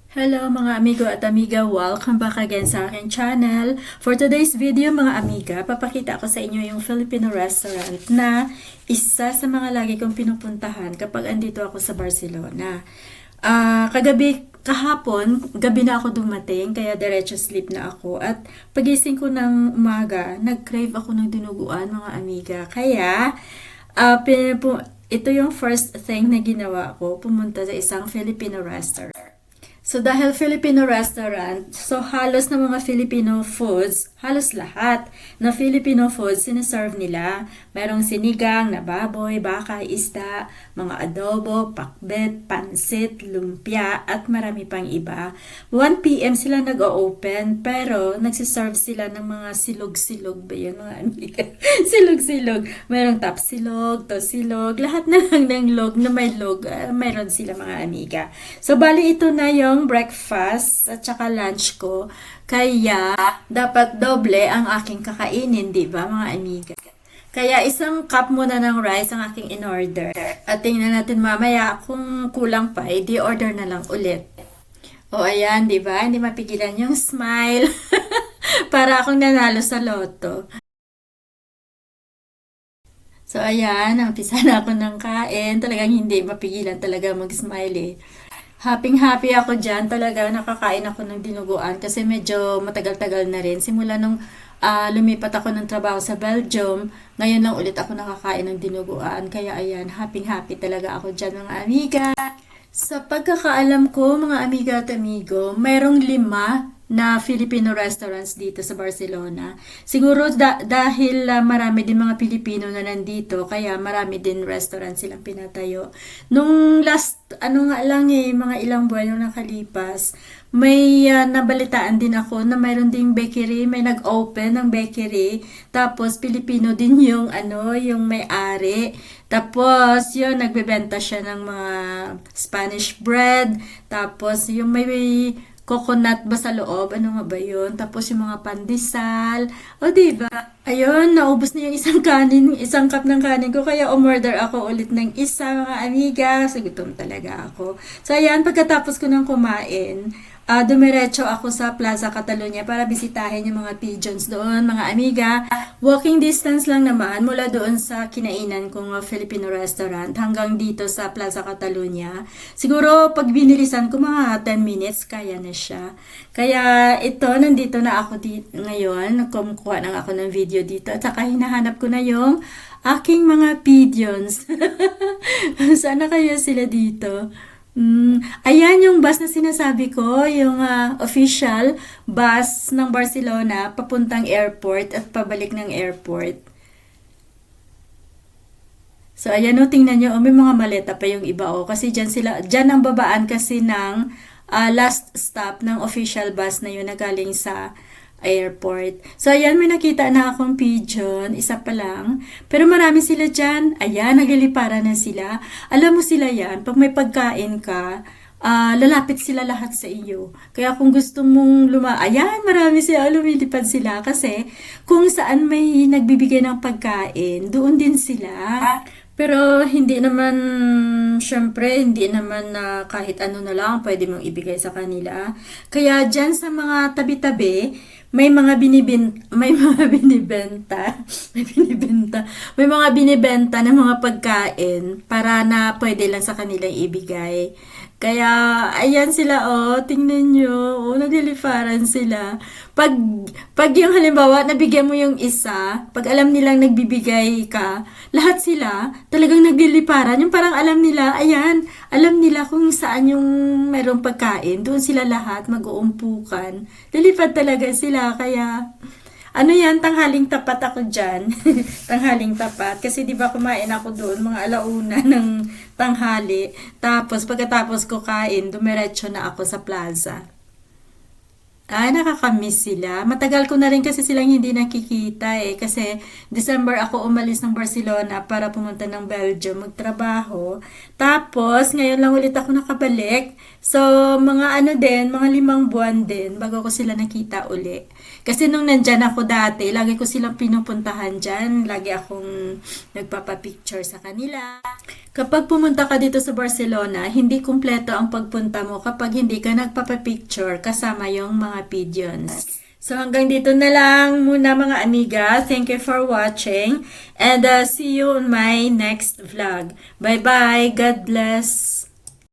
Hello mga amigo at amiga, welcome back again sa aking channel. For today's video mga amiga, papakita ko sa inyo yung Filipino restaurant na isa sa mga lagi kong pinupuntahan kapag andito ako sa Barcelona. Kahapon, gabi na ako dumating, kaya diretso sleep na ako. At pagising ko ng umaga, nag-crave ako ng dinuguan mga amiga. Kaya, ito yung first thing na ginawa ko, pumunta sa isang Filipino restaurant. So dahil Filipino restaurant, so halos na mga Filipino foods, halos lahat na Filipino foods sinaserve nila. Merong sinigang na baboy, baka, isda, mga adobo, pakbet, pansit, lumpia, at marami pang iba. 1 p.m. sila nag-o-open, pero nagsiserve sila ng mga silog-silog ba yun mga amiga? Silog-silog. Merong tapsilog, tosilog, lahat na lang ng log na may log, mayroon sila mga amiga. So bali ito na yung breakfast at saka lunch ko. Kaya, dapat doble ang aking kakainin, di ba mga amiga? Kaya isang cup muna ng rice ang aking in-order. At tingnan natin mamaya kung kulang pa, edi order na lang ulit. O ayan, di ba? Hindi mapigilan yung smile. Para akong nanalo sa loto. So ayan, umpisa na ako ng kain. Talagang hindi mapigilan talaga mag-smile eh. Happy-happy ako dyan. Talaga nakakain ako ng dinuguan kasi medyo matagal-tagal na rin. Simula nung lumipat ako ng trabaho sa Belgium, ngayon lang ulit ako nakakain ng dinuguan. Kaya ayan, happy-happy talaga ako dyan mga amiga. Sa pagkakaalam ko, mga amiga at amigo, mayroong 5 na Filipino restaurants dito sa Barcelona. Siguro dahil marami din mga Pilipino na nandito, kaya marami din restaurant silang pinatayo. Nung last, ano nga lang mga ilang buwan yung nakalipas, may nabalitaan din ako na mayroon ding bakery, may nag-open ng bakery, tapos Pilipino din yung yung may-ari. Tapos yun, nagbebenta siya ng mga Spanish bread, tapos yung may coconut ba sa loob? Ano nga ba yun? Tapos yung mga pandesal. O, diba? Ayun, naubos na yung isang kanin, isang cup ng kanin ko. Kaya umorder ako ulit ng isa, mga amiga. So, gutom talaga ako. So, ayan, pagkatapos ko ng kumain, dumiretso ako sa Plaza Catalunya para bisitahin yung mga pigeons doon, mga amiga. Walking distance lang naman mula doon sa kinainan kong Filipino restaurant hanggang dito sa Plaza Catalunya. Siguro pag binilisan ko mga 10 minutes, kaya na siya. Kaya ito, nandito na ako ngayon. Kumukuha na ako ng video dito at saka hinahanap ko na yung aking mga pigeons. Sana kaya sila dito? Ayan yung bus na sinasabi ko, yung official bus ng Barcelona papuntang airport at pabalik ng airport. So ayan o, tingnan nyo, may mga maleta pa yung iba kasi dyan ang babaan kasi ng last stop ng official bus na yun na galing sa airport. So, ayan, may nakita na akong pigeon. Isa pa lang. Pero marami sila dyan. Ayan, nagliliparan na sila. Alam mo sila yan, pag may pagkain ka, lalapit sila lahat sa iyo. Kaya kung gusto mong ayan, marami sila, lumilipad sila. Kasi, kung saan may nagbibigay ng pagkain, doon din sila. Pero hindi naman, syempre, hindi naman na kahit ano na lang pwede mong ibigay sa kanila. Kaya dyan sa mga tabi-tabi, may mga binibenta, may mga binibenta ng mga pagkain para na pwede lang sa kanilang ibigay. Kaya, ayan sila, tingnan nyo, nagliliparan sila. Pag, pag yung halimbawa, nabigyan mo yung isa, pag alam nilang nagbibigay ka, lahat sila, talagang nagliliparan. Yung parang alam nila, ayan, alam nila kung saan yung merong pagkain, doon sila lahat mag-uumpukan. Lilipad talaga sila, kaya, ano yan, tanghaling tapat ako dyan. Tanghaling tapat. Kasi di ba kumain ako doon, mga alauna ng tanghali. Tapos pagkatapos ko kain, dumiretso na ako sa plaza. Nakakamiss sila. Matagal ko na rin kasi silang hindi nakikita eh. Kasi December ako umalis ng Barcelona para pumunta ng Belgium magtrabaho. Tapos, ngayon lang ulit ako nakabalik. So, mga ano din, mga 5 buwan din bago ko sila nakita uli. Kasi nung nandyan ako dati, lagi ko silang pinupuntahan dyan. Lagi akong nagpapapicture sa kanila. Kapag pumunta ka dito sa Barcelona, hindi kumpleto ang pagpunta mo kapag hindi ka nagpapapicture kasama yung mga pigeons. So hanggang dito na lang muna mga amiga. Thank you for watching and see you on my next vlog. Bye bye. God bless.